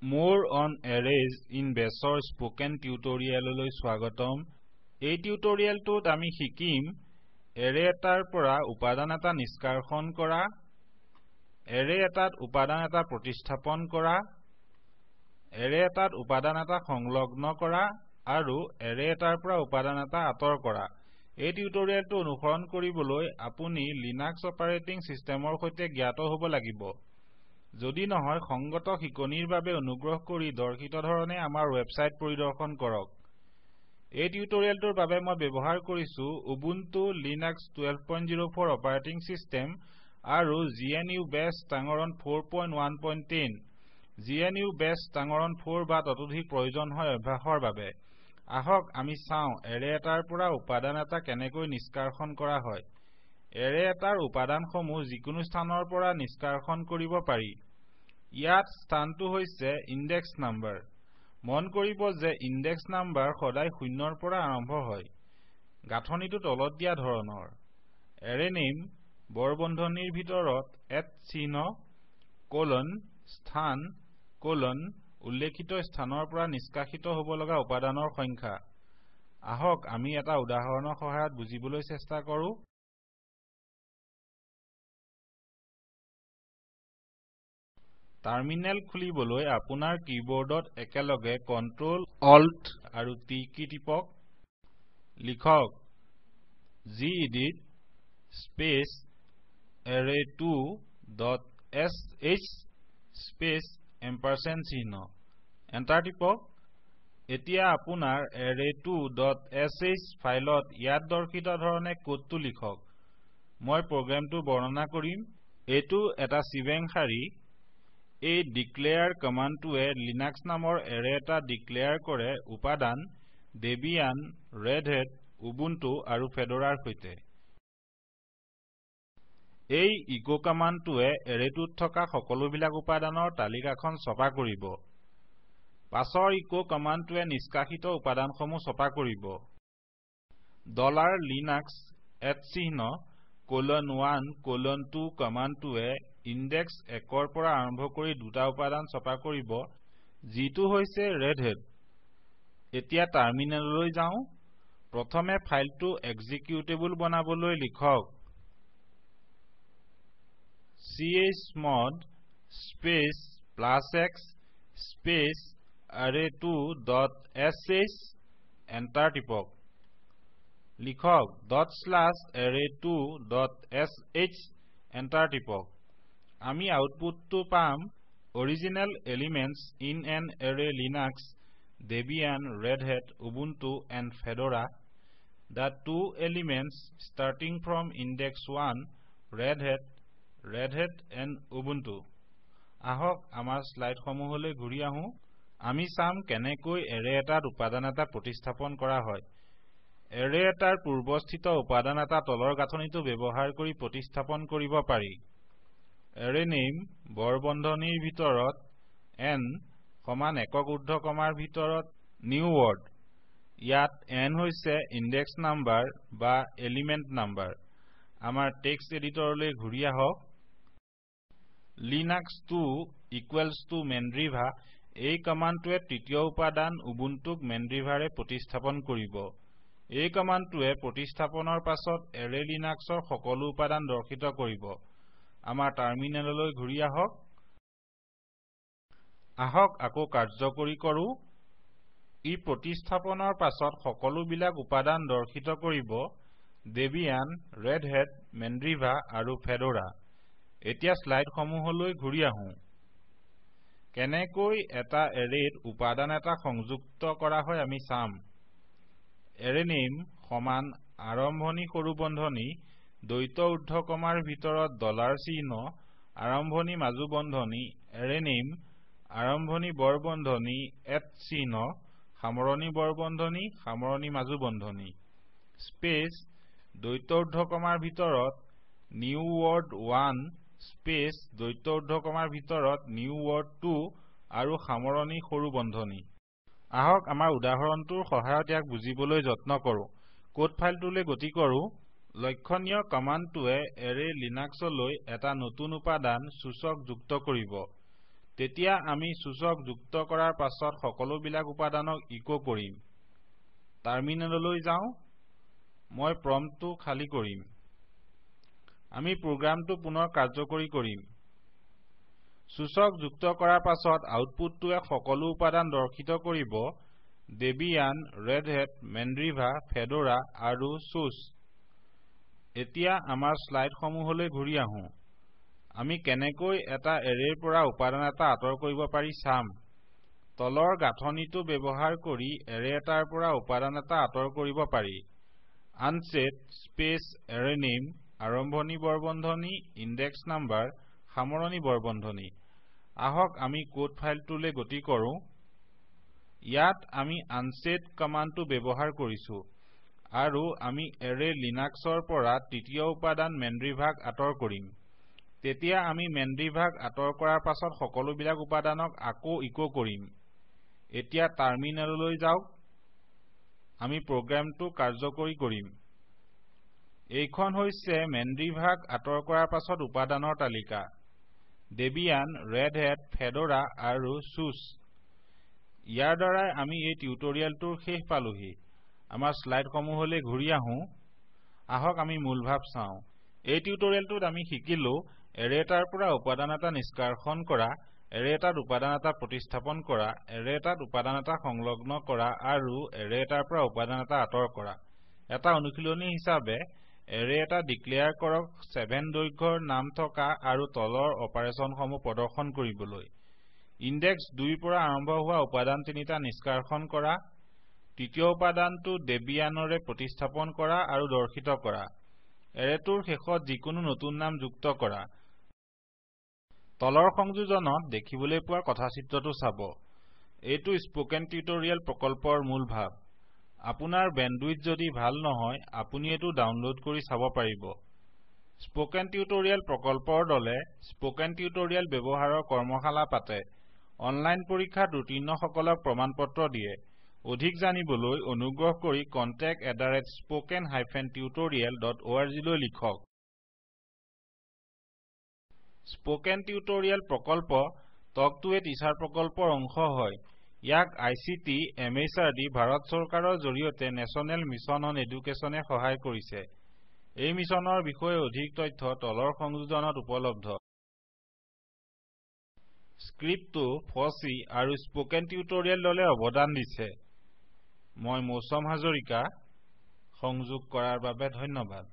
More on arrays in Bash spoken tutorial লৈ স্বাগতম এই টিউটোৰিয়েলটোত আমি শিকিম array এটাৰ পৰা উপাদান এটা নিষ্কাশন কৰা array এটাত উপাদান এটা প্ৰতিস্থাপন কৰা array এটাত উপাদান এটা সংলগ্ন কৰা আৰু array এটাৰ পৰা উপাদান এটা আঁতৰ কৰা এই টিউটোৰিয়েলটো অনুসৰণ কৰিবলৈ আপুনি লিনাক্স অপাৰেটিং সিস্টেমৰ সৈতে জ্ঞাত হ'ব লাগিব যদি নহয় সংগত শিকনিৰ বাবে অনুগ্ৰহ কৰি দৰ্শিত ধৰণে আমাৰ ওয়েবসাইট পৰিদৰ্শন কৰক এই টিউটোৰিয়েলটোৰ বাবে মই ব্যৱহাৰ কৰিছো উবুন্টু লিনাক্স 1204 অপাৰেটিং সিস্টেম আৰু GNU Bash টাঙৰণ 4110 GNU Bash টাঙৰণ 4 বা ততোধিক প্ৰয়োজন হয় অভ্যাসৰ বাবে আহক আমি চাওঁ এৰে এটাৰ পৰা উপাদান এটা কেনেকৈ নিষ্কাশন কৰা হয় এৰে এটাৰ উপাদানসমূহ যিকোনো স্থানৰ পৰা নিষ্কাশন কৰিব পাৰি ইয়াত স্থানটো হৈছে ইনডেক্স নাম্বাৰ মন কৰিব যে ইনডেক্স নাম্বাৰ সদায় শূন্যৰ পৰা আৰম্ভ হয় গাঁথনিটো তলত দিয়া ধৰণৰ এৰে নেম বৰবন্ধনীৰ ভিতৰত @ কোলন স্থান কোলন উল্লেখিত স্থানৰ পৰা নিষ্কাশিত হ'ব লগা উপাদানৰ সংখ্যা আহক আমি এটা উদাহৰণৰ সহায়ত বুজিবলৈ চেষ্টা কৰো টাৰ্মিনেল খুলিবলৈ আপোনাৰ কিবৰ্ডত একেলগে Ctrl Alt আৰু T কি টিপক লিখক gedit space array2 .sh space ampersand চিহ্ন এন্টাৰ টিপক এতিয়া আপোনাৰ array2 .sh ফাইলত ইয়াত দৰ্শিত ধৰণে কোডটো লিখক মই প্ৰগ্ৰামটো বৰ্ণনা কৰিম এইটো এটা চিভেং শাৰী এই declare কমাণ্ডটোৱে লিনাক্স নামৰ এৰে এটা ডিক্লেয়াৰ কৰে উপাদান ডেবিয়ান ৰেড হেট উবুন্টু আৰু ফেডোৰাৰ সৈতে এই ইকো কমাণ্ডটোৱে এৰেটোত থকা সকলোবিলাক উপাদানৰ তালিকাখন ছপা কৰিব পাছৰ ইকো কমাণ্ডটোৱে নিষ্কাশিত উপাদানসমূহ ছপা কৰিব $linux @:1:2 কমাণ্ডটোৱে ইনডেক্স 1ৰ পৰা আৰম্ভ কৰি দুটা উপাদান ছপা কৰিব যিটো হৈছে ৰেড হেট এতিয়া টাৰ্মিনেললৈ যাওঁ প্ৰথমে ফাইলটো এক্সিকিউটেবল বনাবলৈ লিখক chmod space +x space array2.sh enter টিপক লিখক .array2.sh এন্টাৰ টিপক আমি আউটপুটটো পাম original elements in an array linux debian red hat ubuntu and fedora the two elements starting from index 1 red hat and ubuntu আহক আমাৰ স্লাইড সমূহলৈ ঘূৰি আহো আমি চাম কেনেকৈ এৰে এটাত উপাদান এটা প্ৰতিস্থাপন কৰা হয় এৰে এটাৰ পূৰ্বস্থিত উপাদান এটা তলৰ গাঁথনিটো ব্যৱহাৰ কৰি প্ৰতিস্থাপন কৰিব পাৰি এৰে নেম বৰবন্ধনীৰ ভিতৰত n সমান একক ঊৰ্ধ্বকমাৰ ভিতৰত নিউ ৱৰ্ড ইয়াত n হৈছে ইনডেক্স নাম্বাৰ বা এলিমেন্ট নাম্বাৰ আমাৰ টেক্সট এডিটৰলৈ ঘূৰি আহক linux2 = mandriva এই কমাণ্ডটোৱে তৃতীয় উপাদান উবুন্টুক mandrivaৰে প্ৰতিস্থাপন কৰিব এই কমাণ্ডটোৱে প্ৰতিস্থাপনৰ পাছত এৰে লিনাক্সৰ সকলো উপাদান দৰ্শিত কৰিব আমাৰ টাৰ্মিনেললৈ ঘূৰি আহক আকৌ কাৰ্যকৰী কৰো ই প্ৰতিস্থাপনৰ পাছত সকলো বিলাক উপাদান দৰ্শিত কৰিব ডেবিয়ান ৰেড হেট mandriva আৰু ফেডোৰা এতিয়া স্লাইড সমূহলৈ ঘূৰি আহো কেনেকৈ এটা এৰেত উপাদান এটা সংযুক্ত কৰা হয় আমি চাম এৰে নেম সমান আৰম্ভণি সৰু বন্ধনী দ্বৈত ঊৰ্ধ্বকমাৰ ভিতৰত $চিহ্ন আৰম্ভণি মাজু বন্ধনী এৰে নেম আৰম্ভণি বৰ বন্ধনী @ সামৰণি বৰ বন্ধনী সামৰণি মাজু বন্ধনী স্পেস দ্বৈত ঊৰ্ধ্বকমাৰ ভিতৰত নিউ ৱৰ্ড 1 স্পেস দ্বৈত ঊৰ্ধ্বকমাৰ ভিতৰত নিউ ৱৰ্ড 2 আৰু সামৰণি সৰু বন্ধনী আহক আমাৰ উদাহৰণটোৰ সহায়ত ইয়াক বুজিবলৈ যত্ন কৰো কোড ফাইলটোলৈ গতি কৰো লক্ষণীয় কমাণ্ডটোৱে এৰে লিনাক্সলৈ এটা নতুন উপাদান সূচক যুক্ত কৰিব তেতিয়া আমি সূচক যুক্ত কৰাৰ পাছত সকলোবিলাক উপাদানক ইকো কৰিম টাৰ্মিনেললৈ যাওঁ মই প্ৰম্পটটো খালী কৰিম আমি প্ৰোগ্ৰামটো পুনৰ কাৰ্যকৰী কৰিম সূচক যুক্ত কৰাৰ পাছত আউটপুটটোৱে সকলো উপাদান দৰ্শিত কৰিব Debian, Red Hat, Mandriva, Fedora আৰু SUSE এতিয়া আমাৰ স্লাইডসমূহলৈ ঘূৰি আহোঁ আমি কেনেকৈ এটা এৰেৰ পৰা উপাদান এটা আঁতৰ কৰিব পাৰি চাম তলৰ গাঁথনিটো ব্যৱহাৰ কৰি এৰে এটাৰ পৰা উপাদান এটা আঁতৰ কৰিব পাৰি unset space array name আৰম্ভণি বৰবন্ধনী index number সামৰণি বৰবন্ধনী আহক আমি কোড ফাইলটোলৈ গতি কৰোঁ ইয়াত আমি unset কমাণ্ডটো ব্যৱহাৰ কৰিছো আৰু আমি এৰে লিনাক্সৰ পৰা তৃতীয় উপাদান মেন্ড্ৰিভাক আঁতৰ কৰিম তেতিয়া আমি মেন্ড্ৰিভাক আঁতৰ কৰাৰ পাছত সকলোবিলাক উপাদানক আকৌ ইকো কৰিম এতিয়া টাৰ্মিনেললৈ যাওক আমি প্ৰোগ্ৰামটো কাৰ্যকৰী কৰিম এইখন হৈছে মেন্ড্ৰিভাক আঁতৰ কৰাৰ পাছত উপাদানৰ তালিকা Debian, Red Hat, Fedora আৰু SUSE ইয়াৰ দ্বাৰাই আমি এই টিউটোৰিয়েলটোৰ শেষ পালোহি আমাৰ স্লাইডসমূহলৈ ঘূৰি আহোঁ আহক আমি মূলভাৱ চাওঁ এই টিউটোৰিয়েলটোত আমি শিকিলো এৰে এটাৰ পৰা উপাদান এটা নিষ্কাশন কৰা এৰে এটাত উপাদান এটা প্ৰতিস্থাপন কৰা এৰে এটাত উপাদান এটা সংলগ্ন কৰা আৰু এৰে এটাৰ পৰা উপাদান এটা আঁতৰ কৰা এটা অনুশীলনী হিচাপে এৰে এটা ডিক্লেয়াৰ কৰক 7 দৈৰ্ঘ্যৰ নাম থকা আৰু তলৰ অপাৰেচনসমূহ প্ৰদৰ্শন কৰিবলৈ ইনডেক্স 2 পৰা আৰম্ভ হোৱা উপাদান তিনিটা নিষ্কাশন কৰা তৃতীয় উপাদানটো ডেবিয়ানৰে প্ৰতিস্থাপন কৰা আৰু দৰ্শিত কৰা এৰেটোৰ শেষত যিকোনো নতুন নাম যুক্ত কৰা তলৰ সংযোজনত দেখিবলৈ পোৱা কথাচিত্ৰটো চাব এইটো স্পোকেন টিউটোৰিয়েল প্ৰকল্পৰ মূল ভাৱ আপোনাৰ বেণ্ডউইথ যদি ভাল নহয় আপুনি এটো ডাউনলোড কৰি চাব পাৰিব স্পোকেন টিউটোৰিয়েল প্ৰকল্পৰ দলে স্পোকেন টিউটোৰিয়েল ব্যৱহাৰৰ কৰ্মশালা পাতে অনলাইন পৰীক্ষাত উত্তীৰ্ণসকলক প্ৰমাণপত্ৰ দিয়ে অধিক জানিবলৈ অনুগ্ৰহ কৰি contact@spoken-tutorial.org লৈ লিখক স্পোকেন টিউটোৰিয়েল প্ৰকল্প টক টু এ টিচাৰ প্ৰকল্পৰ অংশ হয় ইয়াক ICT MHRD ভাৰত চৰকাৰৰ জৰিয়তে নেশনেল মিছন অন এডুকেশ্যনে সহায় কৰিছে এই মিছনৰ বিষয়ে অধিক তথ্য তলৰ সংযোজনত উপলব্ধ স্ক্ৰিপ্টটো ফচি আৰু স্পোকেন টিউটোৰিয়েল দলে অৱদান দিছে মই মৌচম হাজৰিকা সংযোগ কৰাৰ বাবে ধন্যবাদ